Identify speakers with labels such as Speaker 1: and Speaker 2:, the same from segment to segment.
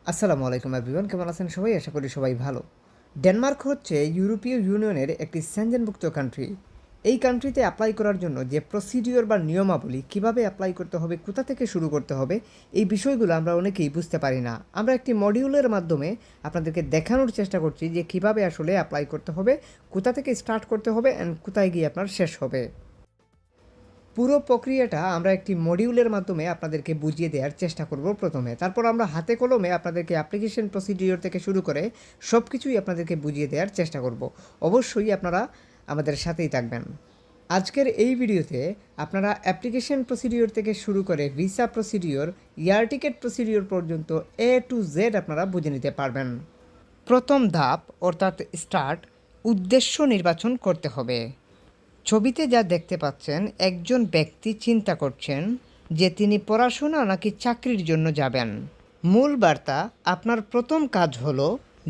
Speaker 1: আসসালামু আলাইকুম এভরিওয়ান, কেমন আছেন সবাই? আশা করি সবাই ভালো। ডেনমার্ক হচ্ছে ইউরোপীয় ইউনিয়নের একটি সেনজেনভুক্ত কান্ট্রি। এই কান্ট্রিতে অ্যাপ্লাই করার জন্য যে প্রসিডিওর বা নিয়মাবলী, কিভাবে অ্যাপ্লাই করতে হবে, কোথা থেকে শুরু করতে হবে, এই বিষয়গুলো আমরা অনেকেই বুঝতে পারি না। আমরা একটি মডিউলের মাধ্যমে আপনাদেরকে দেখানোর চেষ্টা করছি যে কিভাবে আসলে অ্যাপ্লাই করতে হবে, কোথা থেকে স্টার্ট করতে হবে অ্যান্ড কোথায় গিয়ে আপনার শেষ হবে। পুরো প্রক্রিয়াটা আমরা একটি মডিউলের মাধ্যমে আপনাদেরকে বুঝিয়ে দেওয়ার চেষ্টা করব প্রথমে। তারপর আমরা হাতে কলমে আপনাদেরকে অ্যাপ্লিকেশন প্রসিডিওর থেকে শুরু করে সব কিছুই আপনাদেরকে বুঝিয়ে দেওয়ার চেষ্টা করব। অবশ্যই আপনারা আমাদের সাথেই থাকবেন। আজকের এই ভিডিওতে আপনারা অ্যাপ্লিকেশন প্রসিডিওর থেকে শুরু করে visa procedure, air ticket procedure পর্যন্ত A to Z আপনারা বুঝে নিতে পারবেন। প্রথম ধাপ অর্থাৎ স্টার্ট, উদ্দেশ্য নির্বাচন করতে হবে। ছবিতে যা দেখতে পাচ্ছেন, একজন ব্যক্তি চিন্তা করছেন যে তিনি পড়াশোনা নাকি চাকরির জন্য যাবেন। মূল বার্তা: আপনার প্রথম কাজ হলো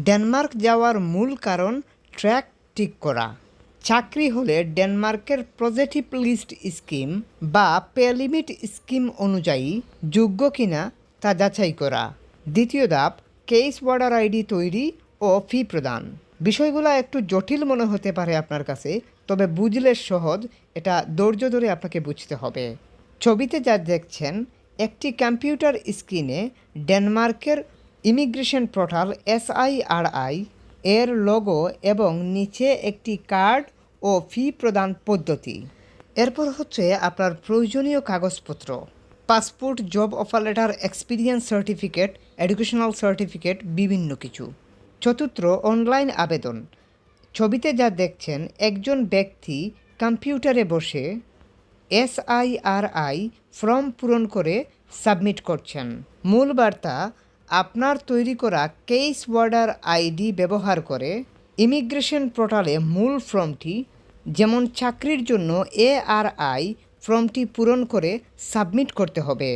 Speaker 1: ডেনমার্ক যাওয়ার মূল কারণ ট্র্যাক ঠিক করা। চাকরি হলে ডেনমার্কের পজিটিভ লিস্ট স্কিম বা পে লিমিট স্কিম অনুযায়ী যোগ্য কিনা তা যাচাই করা। দ্বিতীয় ধাপ, কেস বর্ডার আইডি তৈরি ও ফি প্রদান। বিষয়গুলো একটু জটিল মনে হতে পারে আপনার কাছে, তবে বুঝলে সহজ। এটা ধৈর্য ধরে আপনাকে বুঝতে হবে। ছবিতে যা দেখছেন, একটি কম্পিউটার স্ক্রিনে ডেনমার্কের ইমিগ্রেশন পোর্টাল SIRI এর লোগো এবং নিচে একটি কার্ড ও ফি প্রদান পদ্ধতি। এরপর হচ্ছে আপনার প্রয়োজনীয় কাগজপত্র: passport, job offer letter, experience certificate, educational certificate, বিভিন্ন কিছু। চতুর্থ, অনলাইন আবেদন। ছবিতে যা দেখছেন, একজন ব্যক্তি কম্পিউটারে বসে SIRI ফর্ম পূরণ করে সাবমিট করছেন। মূল বার্তা: আপনার তৈরি করা কেস বর্ডার আইডি ব্যবহার করে ইমিগ্রেশন পোর্টালে মূল ফর্মটি, যেমন চাকরির জন্য ARI ফর্মটি পূরণ করে সাবমিট করতে হবে।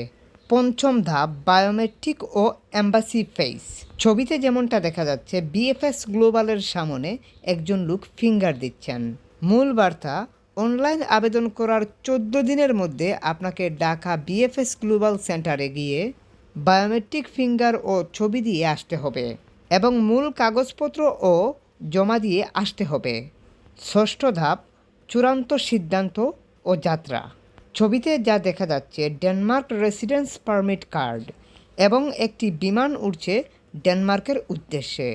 Speaker 1: পঞ্চম ধাপ, বায়োমেট্রিক ও এম্বাসি ফেস। ছবিতে যেমনটা দেখা যাচ্ছে, BFS গ্লোবালের সামনে একজন লোক ফিঙ্গার দিচ্ছেন। মূল বার্তা: অনলাইন আবেদন করার 14 দিনের মধ্যে আপনাকে ঢাকা BFS গ্লোবাল সেন্টারে গিয়ে বায়োমেট্রিক ফিঙ্গার ও ছবি দিয়ে আসতে হবে এবং মূল কাগজপত্র ও জমা দিয়ে আসতে হবে। ষষ্ঠ ধাপ, চূড়ান্ত সিদ্ধান্ত ও যাত্রা। ছবিতে যা দেখা যাচ্ছে, ডেনমার্ক রেসিডেন্স পারমিট কার্ড এবং একটি বিমান উড়ছে ডেনমার্কের উদ্দেশ্যে।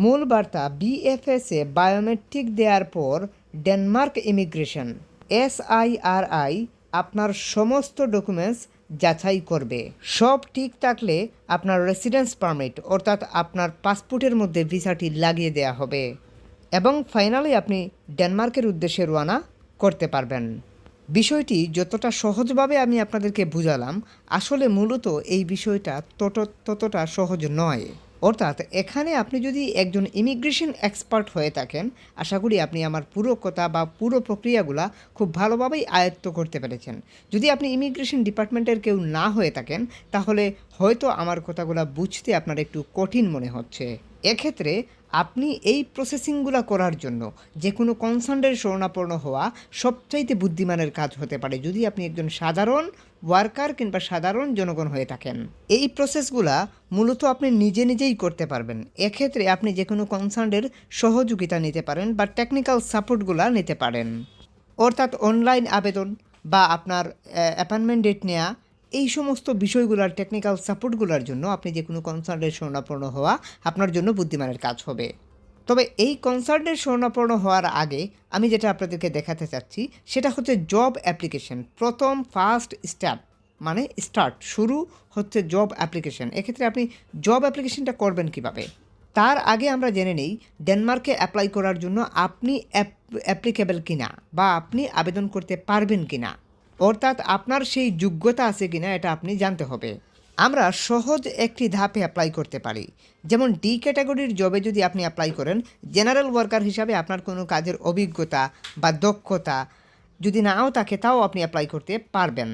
Speaker 1: মূল বার্তা: BFS-এ বায়োমেট্রিক দেওয়ার পর ডেনমার্ক ইমিগ্রেশন SIRI আপনার সমস্ত ডকুমেন্টস যাচাই করবে। সব ঠিক থাকলে আপনার রেসিডেন্স পারমিট অর্থাৎ আপনার পাসপোর্টের মধ্যে ভিসাটি লাগিয়ে দেওয়া হবে এবং ফাইনালি আপনি ডেনমার্কের উদ্দেশ্যে রওনা করতে পারবেন। বিষয়টি যতটা সহজভাবে আমি আপনাদেরকে বুঝালাম, আসলে মূলত এই বিষয়টা ততটা সহজ নয়। অর্থাৎ এখানে আপনি যদি একজন ইমিগ্রেশন এক্সপার্ট হয়ে থাকেন, আশা করি আপনি আমার পুরো কথা বা পুরো প্রক্রিয়াগুলা খুব ভালোভাবেই আয়ত্ত করতে পেরেছেন। যদি আপনি ইমিগ্রেশন ডিপার্টমেন্টের কেউ না হয়ে থাকেন, তাহলে হয়তো আমার কথাগুলো বুঝতে আপনার একটু কঠিন মনে হচ্ছে। এক্ষেত্রে আপনি এই প্রসেসিংগুলো করার জন্য যে কোনো কনসার্নের শরণাপন্ন হওয়া সবচাইতে বুদ্ধিমানের কাজ হতে পারে, যদি আপনি একজন সাধারণ ওয়ার্কার কিংবা সাধারণ জনগণ হয়ে থাকেন। এই প্রসেসগুলা মূলত আপনি নিজে নিজেই করতে পারবেন। এক্ষেত্রে আপনি যে কোনো কনসার্নের সহযোগিতা নিতে পারেন বা টেকনিক্যাল সাপোর্টগুলো নিতে পারেন। অর্থাৎ অনলাইন আবেদন বা আপনার অ্যাপয়েন্টমেন্ট ডেট নেওয়া, এই সমস্ত বিষয়গুলোর টেকনিক্যাল সাপোর্টগুলোর জন্য আপনি যে কোনো কনসার্নের শরণাপন্ন হওয়া আপনার জন্য বুদ্ধিমানের কাজ হবে। তবে এই কনসার্নের শরণাপন্ন হওয়ার আগে আমি যেটা আপনাদেরকে দেখাতে চাচ্ছি, সেটা হচ্ছে জব অ্যাপ্লিকেশন। প্রথম ফার্স্ট স্টেপ মানে স্টার্ট, শুরু হচ্ছে জব অ্যাপ্লিকেশন। এক্ষেত্রে আপনি জব অ্যাপ্লিকেশনটা করবেন কিভাবে, তার আগে আমরা জেনে নেই ডেনমার্কে অ্যাপ্লাই করার জন্য আপনি অ্যাপ্লিকেবল কিনা বা আপনি আবেদন করতে পারবেন কিনা, অর্থাৎ আপনার সেই যোগ্যতা আছে কিনা এটা আপনি জানতে হবে। আমরা সহজ একটি ধাপে অ্যাপ্লাই করতে পারি। যেমন D ক্যাটাগরির জবে যদি আপনি অ্যাপ্লাই করেন, জেনারেল ওয়ার্কার হিসাবে আপনার কোনো কাজের অভিজ্ঞতা বা দক্ষতা যদি নাও থাকে, তাও আপনি অ্যাপ্লাই করতে পারবেন।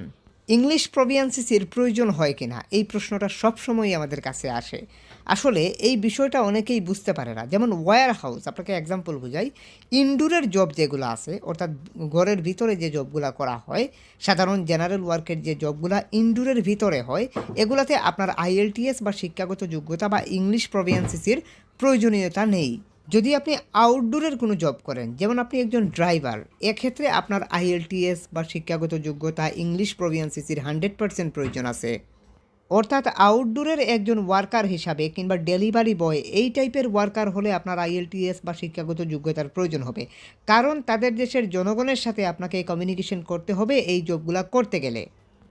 Speaker 1: ইংলিশ প্রভিয়েন্সিসির প্রয়োজন হয় কিনা এই প্রশ্নটা সবসময়ই আমাদের কাছে আসে। আসলে এই বিষয়টা অনেকেই বুঝতে পারে না। যেমন ওয়্যার হাউস, আপনাকে এক্সাম্পল বুঝাই, ইনডোরের জব যেগুলো আছে, অর্থাৎ ঘরের ভিতরে যে জবগুলো করা হয়, সাধারণ জেনারেল ওয়ার্কের যে জবগুলো ইনডোরের ভিতরে হয়, এগুলাতে আপনার আইএলটিএস বা শিক্ষাগত যোগ্যতা বা ইংলিশ প্রভিয়েন্সিসির প্রয়োজনীয়তা নেই। যদি আপনি আউটডোরের কোনো জব করেন, যেমন আপনি একজন ড্রাইভার, এক্ষেত্রে আপনার আইএলটিএস বা শিক্ষাগত যোগ্যতা ইংলিশ প্রভিয়েন্সিসির 100% প্রয়োজন আছে। অর্থাৎ আউটডোরের একজন ওয়ার্কার হিসাবে কিংবা ডেলিভারি বয় এই টাইপের ওয়ার্কার হলে আপনার আইএলটিএস বা শিক্ষাগত যোগ্যতার প্রয়োজন হবে, কারণ তাদের দেশের জনগণের সাথে আপনাকে কমিউনিকেশন করতে হবে এই জবগুলো করতে গেলে।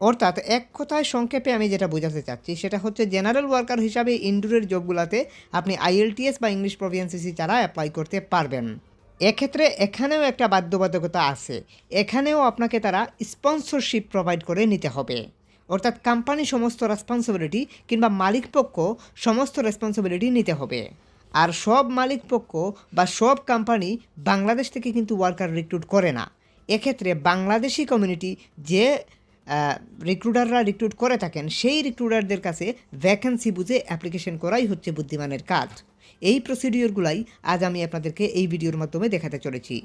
Speaker 1: অর্থাৎ এক কথায় সংক্ষেপে আমি যেটা বোঝাতে চাচ্ছি সেটা হচ্ছে জেনারেল ওয়ার্কার হিসাবে ইনডোরের জবগুলোতে আপনি আইএলটিএস বা ইংলিশ প্রভিয়েন্সিসি ছাড়া অ্যাপ্লাই করতে পারবেন। এক্ষেত্রে এখানেও একটা বাধ্যবাধকতা আছে, এখানেও আপনাকে তারা স্পন্সরশিপ প্রোভাইড করে নিতে হবে। অর্থাৎ কোম্পানি সমস্ত রেসপন্সিবিলিটি কিংবা মালিকপক্ষ সমস্ত রেসপন্সিবিলিটি নিতে হবে। আর সব মালিকপক্ষ বা সব কোম্পানি বাংলাদেশ থেকে কিন্তু ওয়ার্কার রিক্রুট করে না। এক্ষেত্রে বাংলাদেশি কমিউনিটি যে রিক্রুটাররা রিক্রুট করে থাকেন সেই রিক্রুটারদের কাছে ভ্যাকেন্সি বুঝে অ্যাপ্লিকেশন করাই হচ্ছে বুদ্ধিমানের কাজ। এই প্রসিডিওরগুলাই আজ আমি আপনাদেরকে এই ভিডিওর মাধ্যমে দেখাতে চলেছি।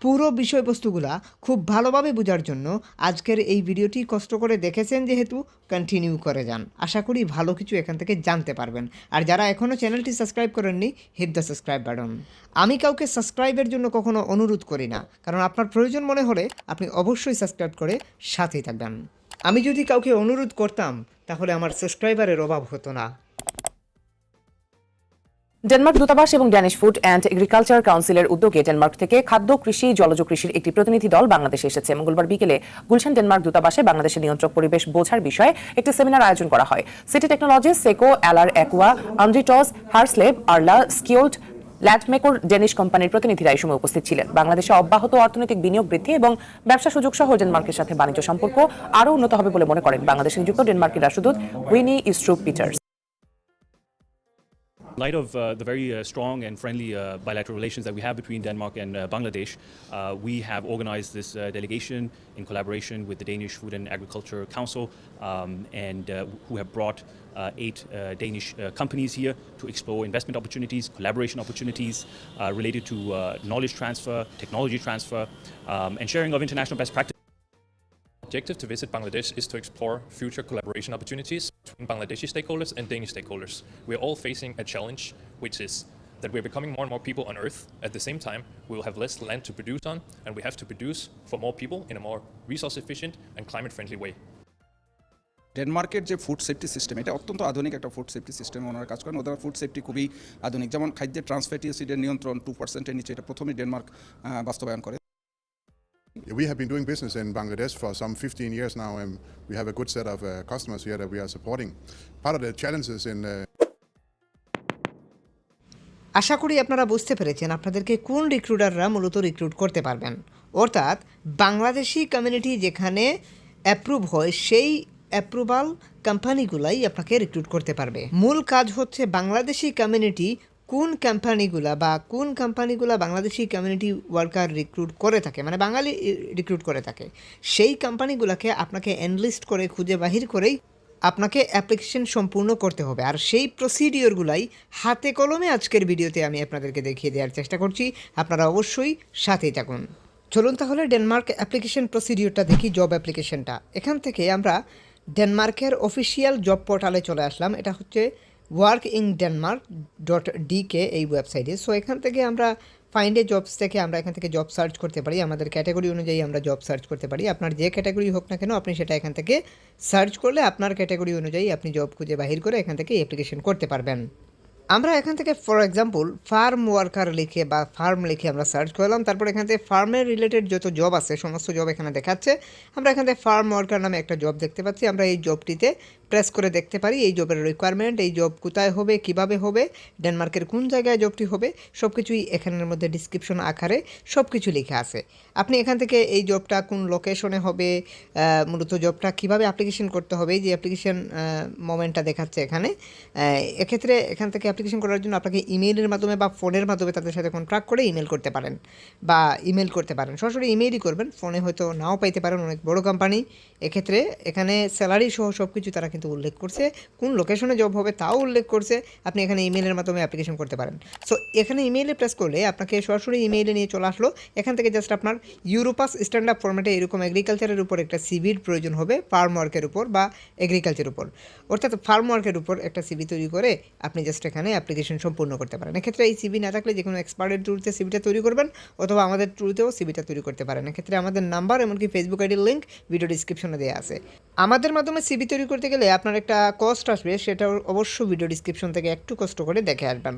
Speaker 1: পুরো বিষয়বস্তুগুলা খুব ভালোভাবে বোঝার জন্য আজকের এই ভিডিওটি কষ্ট করে দেখেছেন যেহেতু কন্টিনিউ করে যান, আশা করি ভালো কিছু এখান থেকে জানতে পারবেন। আর যারা এখনও চ্যানেলটি সাবস্ক্রাইব করেননি, হিট দ্য সাবস্ক্রাইব বাটন। আমি কাউকে সাবস্ক্রাইবের জন্য কখনো অনুরোধ করি না, কারণ আপনার প্রয়োজন মনে হলে আপনি অবশ্যই সাবস্ক্রাইব করে সাথেই থাকবেন। আমি যদি কাউকে অনুরোধ করতাম তাহলে আমার সাবস্ক্রাইবারের অভাব হতো না।
Speaker 2: ডেনমার্ক দূতাবাস এবং ড্যানিশ ফুড অ্যান্ড এগ্রিকালচার কাউন্সিলের উদ্যোগে ডেনমার্ক থেকে খাদ্য, কৃষি, জলজ কৃষির একটি প্রতিনিধি দল বাংলাদেশে এসেছে। মঙ্গলবার বিকেলে গুলশান ডেনমার্ক দূতাবাসে বাংলাদেশের নিয়ন্ত্রক পরিবেশ বোঝার বিষয়ে একটি সেমিনার আয়োজন করা হয়। City technologies, সেকো, অ্যালার Aqua, আন্দ্রিটস, হার্সলেব, Arla, স্কিওল্ড, ল্যাডমেকোর Danish কোম্পানির প্রতিনিধিরা এই সময় উপস্থিত ছিলেন। বাংলাদেশে অব্যাহত অর্থনৈতিক বিনিয়োগ বৃদ্ধি এবং ব্যবসা সুযোগ সহ ডেনমার্কের সাথে বাণিজ্য সম্পর্ক আরও উন্নত হবে বলে মনে করেন বাংলাদেশে নিযুক্ত ডেনমার্কের রাষ্ট্রদূত Winnie Estrup Peters.
Speaker 3: In light of the very strong and friendly bilateral relations that we have between Denmark and Bangladesh, we have organized this delegation in collaboration with the Danish Food and Agriculture Council and who have brought 8 Danish companies here to explore investment opportunities, collaboration opportunities related to knowledge transfer, technology transfer, and sharing of international best practices.
Speaker 4: The objective to visit Bangladesh is to explore future collaboration opportunities between Bangladeshi stakeholders and Danish stakeholders. We're all facing a challenge, which is that we're becoming more and more people on Earth. At the same time, we will have less land to produce on, and we have to produce for more people in a more resource efficient and climate friendly way.
Speaker 5: ডেনমার্কের যে food safety system, এটা অত্যন্ত আধুনিক একটা food safety system ওনারা কাজ করেন। ওদের ফুড সেফটি খুবই আধুনিক। যেমন খাদ্যের ট্রান্সফ্যাটি অ্যাসিডের নিয়ন্ত্রণ 2%-এর নিচে, এটা প্রথমে ডেনমার্ক বাস্তবায়ন করে।
Speaker 6: We have been doing business in Bangladesh for some 15 years now, and we have a good set of customers here that we are supporting. Part of the challenges in
Speaker 1: আশা করি আপনারা বুঝতে পেরেছেন আপনাদেরকে কোন রিক্রুটাররা মূলত রিক্রুট করতে পারবেন। অর্থাৎ বাংলাদেশি কমিউনিটি যেখানে অ্যাপ্রুভ হয় সেই অ্যাপ্রুভাল কোম্পানিগুলাই আপনাকে রিক্রুট করতে পারবে। মূল কাজ হচ্ছে বাংলাদেশি কমিউনিটি কোন কোম্পানিগুলা বাংলাদেশি কমিউনিটি ওয়ার্কার রিক্রুট করে থাকে, মানে বাঙালি রিক্রুট করে থাকে, সেই কোম্পানিগুলোকে আপনাকে এনলিস্ট করে খুঁজে বাহির করেই আপনাকে অ্যাপ্লিকেশন সম্পূর্ণ করতে হবে। আর সেই প্রসিডিওরগুলাই হাতে কলমে আজকের ভিডিওতে আমি আপনাদেরকে দেখিয়ে দেওয়ার চেষ্টা করছি, আপনারা অবশ্যই সাথেই থাকুন। চলুন তাহলে ডেনমার্ক অ্যাপ্লিকেশন প্রসিডিওরটা দেখি, জব অ্যাপ্লিকেশনটা। এখান থেকে আমরা ডেনমার্কের অফিসিয়াল জব পোর্টালে চলে আসলাম। এটা হচ্ছে workindenmark.dk এই ওয়েবসাইটে। সো এখান থেকে আমরা ফাইন্ড এ জবস থেকে আমরা এখান থেকে জব সার্চ করতে পারি, আমাদের ক্যাটাগরি অনুযায়ী আমরা জব সার্চ করতে পারি। আপনার যে ক্যাটাগরি হোক না কেন আপনি সেটা এখান থেকে সার্চ করলে আপনার ক্যাটাগরি অনুযায়ী আপনি জব খুঁজে বাহির করে এখান থেকে অ্যাপ্লিকেশন করতে পারবেন। আমরা এখান থেকে ফর এক্সাম্পল ফার্ম ওয়ার্কার লিখে বা ফার্ম লিখে আমরা সার্চ করলাম, তারপর এখান থেকে ফার্মের রিলেটেড যত জব আছে সমস্ত জব এখানে দেখাচ্ছে। আমরা এখান থেকে ফার্ম ওয়ার্কার নামে একটা জব দেখতে পাচ্ছি, আমরা এই জবটিতে প্রেস করে দেখতে পারি এই জবের রিকোয়ারমেন্ট, এই জব কোথায় হবে, কিভাবে হবে, ডেনমার্কের কোন জায়গায় জবটি হবে, সব কিছুই এখানের মধ্যে ডিসক্রিপশন আকারে সব কিছু লেখা আছে। আপনি এখান থেকে এই জবটা কোন লোকেশনে হবে, মূলত জবটা কিভাবে অ্যাপ্লিকেশন করতে হবে, এই যে অ্যাপ্লিকেশন মোমেন্টটা দেখাচ্ছে এখানে, এক্ষেত্রে এখান থেকে আপনি অ্যাপ্লিকেশন করার জন্য আপনাকে ইমেইলের মাধ্যমে বা ফোনের মাধ্যমে তাদের সাথে কন্ট্যাক্ট করে ইমেল করতে পারেন বা ইমেল করতে পারেন। সরাসরি ইমেইলই করবেন, ফোনে হয়তো নাও পাইতে পারেন, অনেক বড় কোম্পানি। এক্ষেত্রে এখানে স্যালারি সহ সব কিছু তারা কিন্তু উল্লেখ করছে, কোন লোকেশনে জব হবে তাও উল্লেখ করছে। আপনি এখানে ইমেইলের মাধ্যমে অ্যাপ্লিকেশন করতে পারেন। সো এখানে ইমেইলে প্রেস করলে আপনাকে সরাসরি ইমেইলে নিয়ে চলে আসলো। এখান থেকে জাস্ট আপনার ইউরোপাস স্ট্যান্ডার্ড ফরম্যাটে এরকম এগ্রিকালচারের উপর একটা সিভির প্রয়োজন হবে, ফার্ম ওয়ার্কের উপর বা এগ্রিকালচারের উপর, অর্থাৎ ফার্ম ওয়ার্কের উপর একটা সিভি তৈরি করে আপনি জাস্ট এখানে অ্যাপ্লিকেশন সম্পূর্ণ করতে পারেন। এক্ষেত্রে এই সিভি না থাকলে যে কোনো এক্সপার্টের থ্রুতে সিভিটা তৈরি করবেন অথবা আমাদের থ্রুতেও সিভিটা তৈরি করতে পারেন। এক্ষেত্রে আমাদের নাম্বার এমনকি ফেসবুক আইডির লিঙ্ক ভিডিও ডিসক্রিপশনে দেওয়া আছে। আমাদের মাধ্যমে সিভি তৈরি করতে গেলে আপনার একটা কস্ট আসবে, সেটা অবশ্যই ভিডিও ডিসক্রিপশন থেকে একটু কষ্ট করে দেখে আসবেন।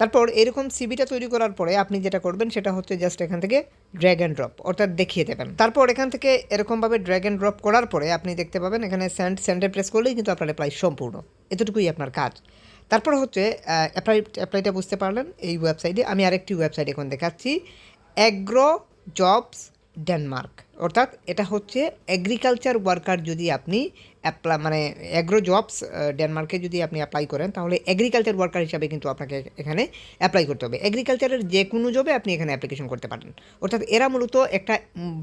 Speaker 1: তারপর এরকম সিভিটা তৈরি করার পরে আপনি যেটা করবেন সেটা হচ্ছে জাস্ট এখান থেকে ড্র্যাগ অ্যান্ড ড্রপ অর্থাৎ দেখিয়ে দেবেন। তারপর এখান থেকে এরকমভাবে ড্র্যাগ অ্যান্ড ড্রপ করার পরে আপনি দেখতে পাবেন এখানে সেন্ডে প্রেস করলেই কিন্তু আপনার অ্যাপ্লাই সম্পূর্ণ। এতটুকুই আপনার কাজ। তারপর হচ্ছে অ্যাপ্লাইটা বুঝতে পারলেন এই ওয়েবসাইটে। আমি আরেকটি ওয়েবসাইট এখন দেখাচ্ছি, অ্যাগ্রো জবস ডেনমার্ক, অর্থাৎ এটা হচ্ছে এগ্রিকালচার ওয়ার্কার। যদি আপনি অ্যাগ্রো জবস ডেনমার্কে যদি আপনি অ্যাপ্লাই করেন তাহলে এগ্রিকালচার ওয়ার্কার হিসাবে কিন্তু আপনাকে এখানে অ্যাপ্লাই করতে হবে। এগ্রিকালচারের যে কোনো জবে আপনি এখানে অ্যাপ্লিকেশন করতে পারেন। অর্থাৎ এরা মূলত একটা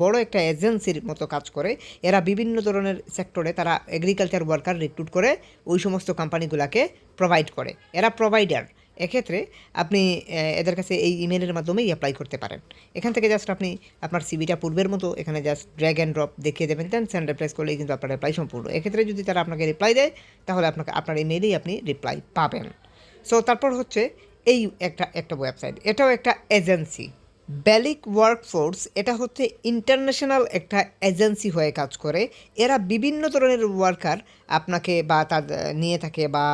Speaker 1: বড় একটা এজেন্সির মতো কাজ করে। এরা বিভিন্ন ধরনের সেক্টরে তারা এগ্রিকালচার ওয়ার্কার রিক্রুট করে ওই সমস্ত কোম্পানিগুলোকে প্রোভাইড করে। এরা প্রোভাইডার। এক্ষেত্রে আপনি এদের কাছে এই ইমেলের মাধ্যমেই অ্যাপ্লাই করতে পারেন। এখান থেকে জাস্ট আপনি আপনার সিভিটা পূর্বের মতো এখানে জাস্ট ড্র্যাগ অ্যান্ড ড্রপ দেখিয়ে দেবেন, দেন সেন্ড প্রেস করলেই কিন্তু আপনার অ্যাপ্লাই সম্পূর্ণ। এক্ষেত্রে যদি তারা আপনাকে রিপ্লাই দেয় তাহলে আপনার ইমেলেই আপনি রিপ্লাই পাবেন। সো তারপর হচ্ছে এই একটা ওয়েবসাইট, এটাও একটা এজেন্সি, ব্যালিক ওয়ার্কফোর্স। এটা হচ্ছে ইন্টারন্যাশনাল একটা এজেন্সি হয়ে কাজ করে। এরা বিভিন্ন ধরনের ওয়ার্কার আপনাকে বা নিয়ে থাকে বা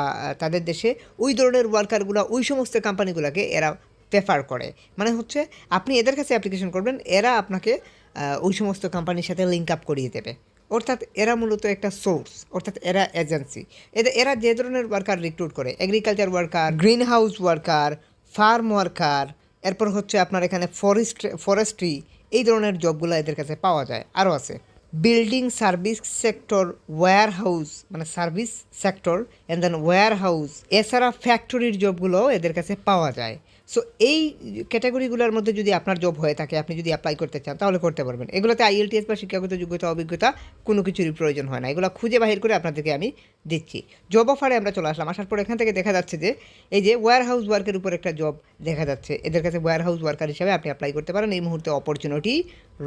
Speaker 1: তাদের দেশে ওই ধরনের ওয়ার্কারগুলো ওই সমস্ত কোম্পানিগুলোকে এরা প্রেফার করে। মানে হচ্ছে আপনি এদের কাছে অ্যাপ্লিকেশন করবেন, এরা আপনাকে ওই সমস্ত কোম্পানির সাথে লিঙ্ক আপ করিয়ে দেবে। অর্থাৎ এরা মূলত একটা সোর্স, অর্থাৎ এরা এজেন্সি। এরা যে ধরনের ওয়ার্কার রিক্রুট করে, agriculture worker, green house worker, farm worker, এরপর হচ্ছে আপনার এখানে ফরেস্ট্রি, এই ধরনের জবগুলো এদের কাছে পাওয়া যায়। আরও আছে building service sector, warehouse মানে service sector and then warehouse, এছাড়া ফ্যাক্টরির জবগুলোও এদের কাছে পাওয়া যায়। সো এই ক্যাটাগরিগুলোর মধ্যে যদি আপনার জব হয়ে থাকে, আপনি যদি অ্যাপ্লাই করতে চান তাহলে করতে পারবেন। এগুলোতে IELTS বা শিক্ষাগত যোগ্যতা অভিজ্ঞতা কোনো কিছুরই প্রয়োজন হয় না। এগুলো খুঁজে বাহির করে আপনাদেরকে আমি দিচ্ছি। জব অফারে আমরা চলে আসলাম। আসার পর এখান থেকে দেখা যাচ্ছে যে এই যে ওয়্যার হাউস ওয়ার্কের উপর একটা জব দেখা যাচ্ছে। এদের কাছে ওয়্যার হাউস ওয়ার্কার হিসাবে আপনি অ্যাপ্লাই করতে পারেন। এই মুহূর্তে অপরচুনিটি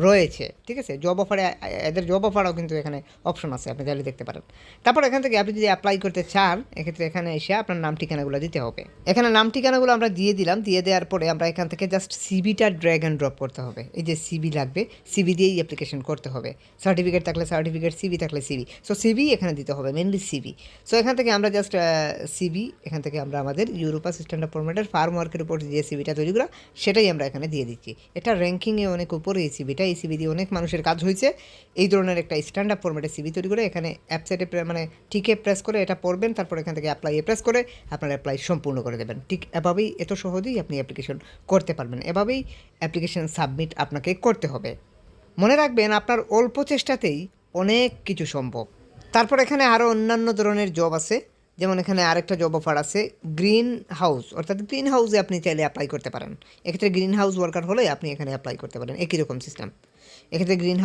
Speaker 1: রয়েছে, ঠিক আছে। জব অফারে এদের জব অফারও কিন্তু এখানে অপশন আছে, আপনি চাইলে দেখতে পারেন। তারপর এখান থেকে আপনি যদি অ্যাপ্লাই করতে চান এক্ষেত্রে এখানে এসে আপনার নাম ঠিকানাগুলো দিতে হবে। এখানে নাম ঠিকানাগুলো আমরা দিয়ে দিলাম। দিয়ে দেওয়ার পরে আমরা এখান থেকে জাস্ট সিভিটা ড্র্যাগ অ্যান্ড ড্রপ করতে হবে। এই যে সিভি লাগবে, সিভি দিয়েই অ্যাপ্লিকেশন করতে হবে। সার্টিফিকেট থাকলে সার্টিফিকেট, সিভি থাকলে সিভি। সো সিভি এখানে দিতে হবে, মেনলি সিভি। সো এখান থেকে আমরা জাস্ট সিভি, এখান থেকে আমরা আমাদের ইউরোপাস স্ট্যান্ডার্ড ফরম্যাটের ফার্ম ওয়ার্কের উপর যে সিভিটা তৈরি করা সেটাই আমরা এখানে দিয়ে দিচ্ছি। এটা র্যাঙ্কিংয়ে অনেক উপরে এই সিভিটা। এই সিভি দিয়ে অনেক মানুষের কাজ হয়েছে। এই ধরনের একটা স্ট্যান্ডার্ড ফরম্যাটে সিভি তৈরি করে এখানে অ্যাপসাইটে মানে টিকে প্রেস করে এটা পড়বেন, তারপর এখান থেকে অ্যাপ্লাইয়ে প্রেস করে আপনার অ্যাপ্লাই সম্পূর্ণ করে দেবেন। ঠিক এভাবেই এত সহজেই আপনি অ্যাপ্লিকেশন করতে পারবেন। এভাবেই অ্যাপ্লিকেশন সাবমিট আপনাকে করতে হবে। মনে রাখবেন আপনার অল্প চেষ্টাতেই অনেক কিছু সম্ভব। তারপর এখানে আরও অন্যান্য ধরনের জব আছে, যেমন এখানে আরেকটা জব অফার আছে গ্রিন হাউস, অর্থাৎ গ্রিন হাউসে আপনি চাইলে অ্যাপ্লাই করতে পারেন। এক্ষেত্রে গ্রিন হাউস ওয়ার্কার হলে আপনি এখানে অ্যাপ্লাই করতে পারেন, একই রকম সিস্টেম। এক্ষেত্রে গ্রিন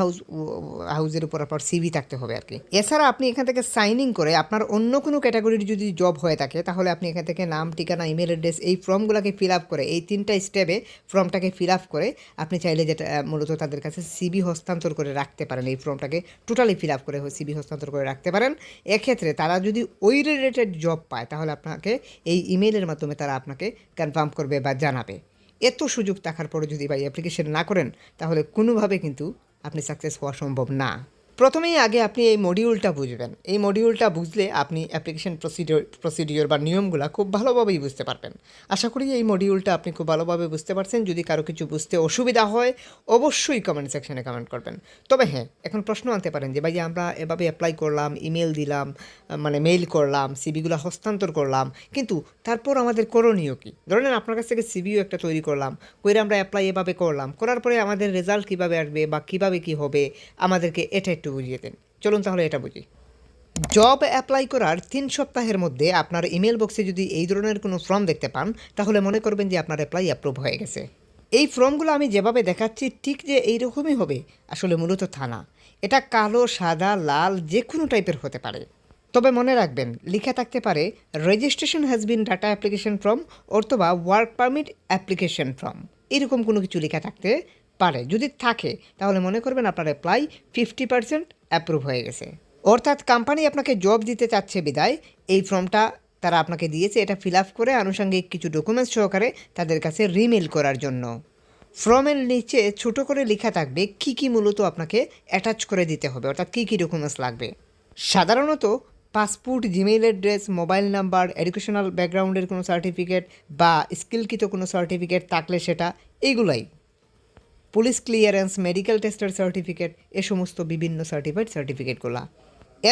Speaker 1: হাউসের উপর আপনার সিভি থাকতে হবে আর কি। এছাড়া আপনি এখান থেকে সাইন ইন করে আপনার অন্য কোনো ক্যাটাগরির যদি জব হয়ে থাকে তাহলে আপনি এখান থেকে নাম, ঠিকানা, ইমেল অ্যাড্রেস, এই ফর্মগুলোকে ফিল আপ করে, এই 3টা স্টেপে ফর্মটাকে ফিল আপ করে আপনি চাইলে যেটা মূলত তাদের কাছে সিভি হস্তান্তর করে রাখতে পারেন। এই ফর্মটাকে টোটালি ফিল আপ করে সিভি হস্তান্তর করে রাখতে পারেন। এক্ষেত্রে তারা যদি ওই রিলেটেড জব পায় তাহলে আপনাকে এই ইমেলের মাধ্যমে তারা আপনাকে কনফার্ম করবে বা জানাবে। এত সুযোগ থাকার পরে যদি ভাই অ্যাপ্লিকেশন না করেন তাহলে কোনোভাবে কিন্তু আপনি সাকসেস হওয়া সম্ভব না। প্রথমেই আগে আপনি এই মডিউলটা বুঝবেন। এই মডিউলটা বুঝলে আপনি অ্যাপ্লিকেশন প্রসিডিওর বা নিয়মগুলো খুব ভালোভাবেই বুঝতে পারবেন। আশা করি এই মডিউলটা আপনি খুব ভালোভাবে বুঝতে পারছেন। যদি কারো কিছু বুঝতে অসুবিধা হয় অবশ্যই কমেন্ট সেকশনে কমেন্ট করবেন। তবে হ্যাঁ, এখন প্রশ্ন আনতে পারেন যে ভাই আমরা এভাবে অ্যাপ্লাই করলাম, ইমেল দিলাম, মানে মেইল করলাম, সিভিগুলো হস্তান্তর করলাম, কিন্তু তারপর আমাদের করণীয় কী? ধরেন আপনার কাছ থেকে সিভিও একটা তৈরি করলাম, করে আমরা অ্যাপ্লাই এভাবে করলাম, করার পরে আমাদের রেজাল্ট কীভাবে আসবে বা কীভাবে কী হবে আমাদেরকে এটা একটু বুঝিয়ে দেন। চলুন তাহলে এটা বুঝি। জব অ্যাপ্লাই করার 3 সপ্তাহের মধ্যে আপনার ইমেল বক্সে যদি এই ধরনের কোনো ফর্ম দেখতে পান তাহলে মনে করবেন যে আপনার অ্যাপ্লাই অ্যাপ্রুভ হয়ে গেছে। এই ফর্মগুলো আমি যেভাবে দেখাচ্ছি ঠিক যে এইরকমই হবে আসলে মূলত তা না। এটা কালো, সাদা, লাল যে কোনো টাইপের হতে পারে। তবে মনে রাখবেন লেখা থাকতে পারে registration has been data application form অথবা ওয়ার্ক পারমিট অ্যাপ্লিকেশন ফর্ম, এরকম কোনো কিছু লেখা থাকতে পারে। যদি থাকে তাহলে মনে করবেন আপনার অ্যাপ্লাই 50% অ্যাপ্রুভ হয়ে গেছে। অর্থাৎ কোম্পানি আপনাকে জব দিতে চাচ্ছে বিদায় এই ফর্মটা তারা আপনাকে দিয়েছে, এটা ফিল আপ করে আনুষঙ্গিক কিছু ডকুমেন্টস সহকারে তাদের কাছে রিমেল করার জন্য। ফর্মের নিচে ছোট করে লেখা থাকবে কী কী মূলত আপনাকে অ্যাটাচ করে দিতে হবে, অর্থাৎ কী কী ডকুমেন্টস লাগবে। সাধারণত passport, Gmail address, mobile number, educational ব্যাকগ্রাউন্ডের কোনো সার্টিফিকেট বা স্কিলকৃত কোনো সার্টিফিকেট থাকলে সেটা, এইগুলাই। পুলিশ ক্লিয়ারেন্স, মেডিকেল টেস্টের সার্টিফিকেট, এ সমস্ত বিভিন্ন সার্টিফিকেটগুলো।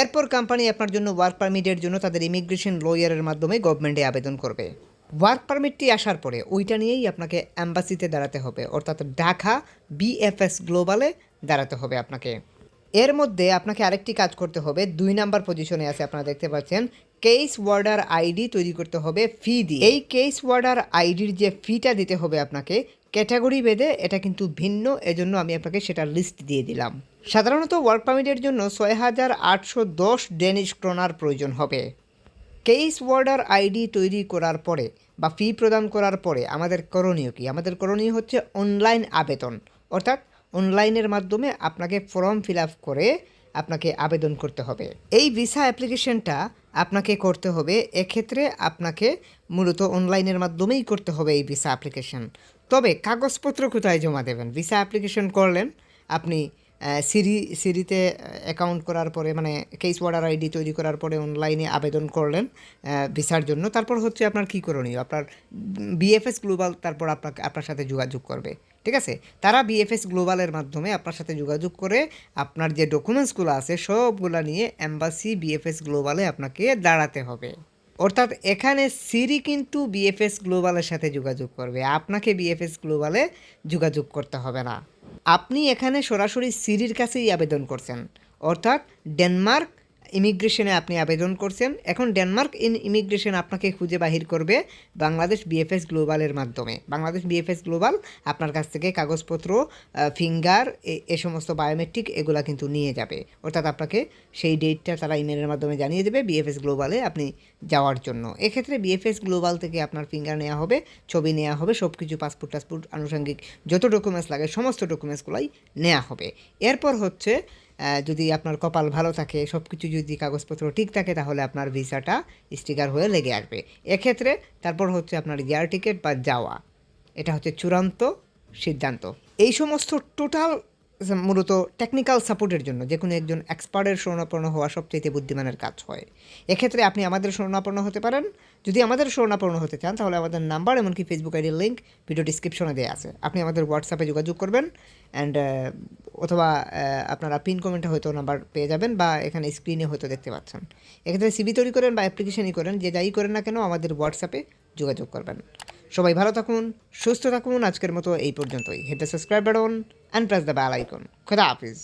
Speaker 1: এরপর কোম্পানি আপনার জন্য ওয়ার্ক পারমিটের জন্য তাদের ইমিগ্রেশন লয়ারের মাধ্যমে গভর্নমেন্টে আবেদন করবে। ওয়ার্ক পারমিটটি আসার পরে ওইটা নিয়েই আপনাকে অ্যাম্বাসিতে দাঁড়াতে হবে, অর্থাৎ ঢাকা BFS গ্লোবালে দাঁড়াতে হবে আপনাকে। এর মধ্যে আপনাকে আরেকটি কাজ করতে হবে, 2 নাম্বার পজিশনে আছে আপনারা দেখতে পাচ্ছেন, কেস ওয়ার্ডার আইডি তৈরি করতে হবে ফি দিয়ে। এই কেস ওয়ার্ডার আইডির যে ফিটা দিতে হবে আপনাকে ক্যাটাগরি ভেদে এটা কিন্তু ভিন্ন, এজন্য আমি আপনাকে সেটা লিস্ট দিয়ে দিলাম। সাধারণত ওয়ার্ক পারমিটের জন্য 6,810 ডেনিশ ক্রোনার প্রয়োজন হবে। কেস ওয়ার্ডার আইডি তৈরি করার পরে বা ফি প্রদান করার পরে আমাদের করণীয় কি? আমাদের করণীয় হচ্ছে অনলাইন আবেদন, অর্থাৎ অনলাইনের মাধ্যমে আপনাকে ফর্ম ফিল আপ করে আপনাকে আবেদন করতে হবে। এই ভিসা অ্যাপ্লিকেশনটা আপনাকে করতে হবে, এক্ষেত্রে আপনাকে মূলত অনলাইনের মাধ্যমেই করতে হবে এই ভিসা অ্যাপ্লিকেশন। তবে কাগজপত্র কোথায় জমা দেবেন? ভিসা অ্যাপ্লিকেশন করলেন আপনি সিরিতে অ্যাকাউন্ট করার পরে, মানে কেস ওয়ার্ডার আইডি তৈরি করার পরে অনলাইনে আবেদন করলেন ভিসার জন্য। তারপর হচ্ছে আপনার কী করণীয়? আপনার BFS গ্লোবাল তারপর আপনার সাথে যোগাযোগ করবে, ঠিক আছে? তারা BFS গ্লোবালের মাধ্যমে আপনার সাথে যোগাযোগ করে আপনার যে ডকুমেন্টসগুলো আছে সবগুলো নিয়ে এম্বাসি BFS গ্লোবালে আপনাকে দাঁড়াতে হবে। অর্থাৎ এখানে সিরি কিন্তু BFS গ্লোবালের সাথে যোগাযোগ করবে, আপনাকে BFS গ্লোবালে যোগাযোগ করতে হবে না। আপনি এখানে সরাসরি সিরির কাছেই আবেদন করছেন, অর্থাৎ ডেনমার্ক ইমিগ্রেশনে আপনি আবেদন করছেন। এখন ডেনমার্ক ইমিগ্রেশন আপনাকে খুঁজে বাহির করবে বাংলাদেশ BFS গ্লোবালের মাধ্যমে। বাংলাদেশ BFS গ্লোবাল আপনার কাছ থেকে কাগজপত্র, ফিঙ্গার, এ সমস্ত বায়োমেট্রিক এগুলা কিন্তু নিয়ে যাবে, অর্থাৎ আপনাকে সেই ডেটটা তারা ইমেলের মাধ্যমে জানিয়ে দেবে BFS গ্লোবালে আপনি যাওয়ার জন্য। এক্ষেত্রে BFS গ্লোবাল থেকে আপনার ফিঙ্গার নেওয়া হবে, ছবি নেওয়া হবে, সব কিছু পাসপোর্ট আনুষঙ্গিক যত ডকুমেন্টস লাগে সমস্ত ডকুমেন্টসগুলোই নেওয়া হবে। এরপর হচ্ছে যদি আপনার কপাল ভালো থাকে, সব কিছু যদি কাগজপত্র ঠিক থাকে, তাহলে আপনার ভিসাটা স্টিকার হয়ে লেগে আসবে। এক্ষেত্রে তারপর হচ্ছে আপনার এয়ার টিকিট বা যাওয়া, এটা হচ্ছে চূড়ান্ত সিদ্ধান্ত। এই সমস্ত টোটাল মূলত টেকনিক্যাল সাপোর্টের জন্য যে কোনো একজন এক্সপার্টের শরণাপন্ন হওয়া সবচেয়ে বুদ্ধিমানের কাজ হয়। এক্ষেত্রে আপনি আমাদের শরণাপন্ন হতে পারেন। যদি আমাদের শরণাপন্ন হতে চান তাহলে আমাদের নাম্বার এমনকি ফেসবুক আইডির লিঙ্ক ভিডিও ডিসক্রিপশনে দেওয়া আছে, আপনি আমাদের হোয়াটসঅ্যাপে যোগাযোগ করবেন অ্যান্ড অথবা আপনারা পিন কমেন্টে হয়তো নাম্বার পেয়ে যাবেন বা এখানে স্ক্রিনে হয়তো দেখতে পাচ্ছেন। এক্ষেত্রে CV তৈরি করেন বা অ্যাপ্লিকেশনই করেন, যে যাই করেন না কেন আমাদের হোয়াটসঅ্যাপে যোগাযোগ করবেন। সবাই ভালো থাকুন, সুস্থ থাকুন। আজকের মতো এই পর্যন্তই। Hit the subscribe button and press the bell icon. খোদা হাফিজ।